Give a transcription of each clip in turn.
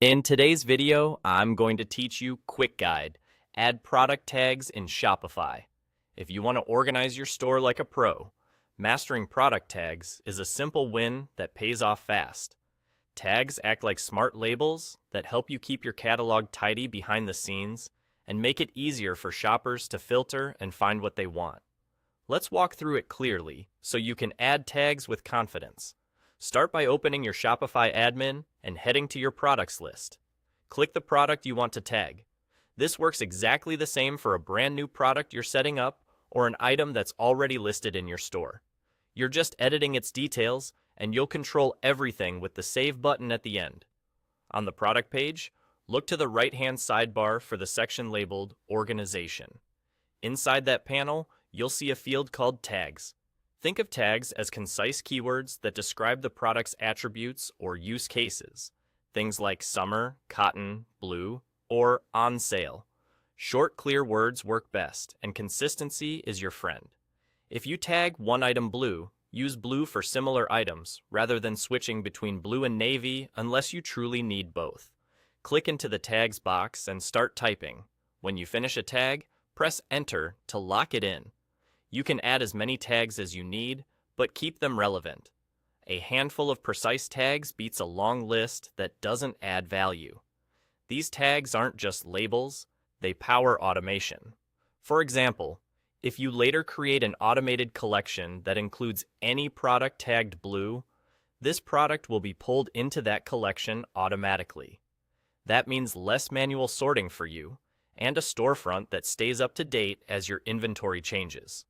In today's video, I'm going to teach you Quick Guide, add product tags in Shopify. If you want to organize your store like a pro, mastering product tags is a simple win that pays off fast. Tags act like smart labels that help you keep your catalog tidy behind the scenes and make it easier for shoppers to filter and find what they want. Let's walk through it clearly so you can add tags with confidence. Start by opening your Shopify admin and heading to your products list. Click the product you want to tag. This works exactly the same for a brand new product you're setting up or an item that's already listed in your store. You're just editing its details, and you'll control everything with the Save button at the end. On the product page, look to the right-hand sidebar for the section labeled Organization. Inside that panel, you'll see a field called Tags. Think of tags as concise keywords that describe the product's attributes or use cases. Things like summer, cotton, blue, or on sale. Short, clear words work best, and consistency is your friend. If you tag one item blue, use blue for similar items rather than switching between blue and navy unless you truly need both. Click into the tags box and start typing. When you finish a tag, press Enter to lock it in. You can add as many tags as you need, but keep them relevant. A handful of precise tags beats a long list that doesn't add value. These tags aren't just labels, they power automation. For example, if you later create an automated collection that includes any product tagged blue, this product will be pulled into that collection automatically. That means less manual sorting for you, and a storefront that stays up to date as your inventory changes.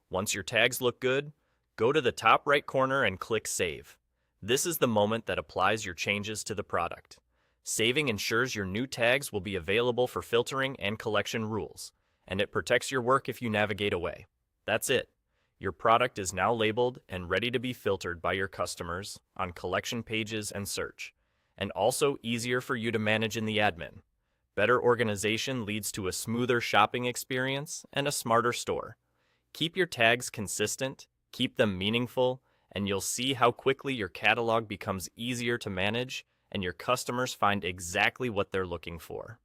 Once your tags look good, go to the top right corner and click Save. This is the moment that applies your changes to the product. Saving ensures your new tags will be available for filtering and collection rules, and it protects your work if you navigate away. That's it. Your product is now labeled and ready to be filtered by your customers on collection pages and search, and also easier for you to manage in the admin. Better organization leads to a smoother shopping experience and a smarter store. Keep your tags consistent, keep them meaningful, and you'll see how quickly your catalog becomes easier to manage and your customers find exactly what they're looking for.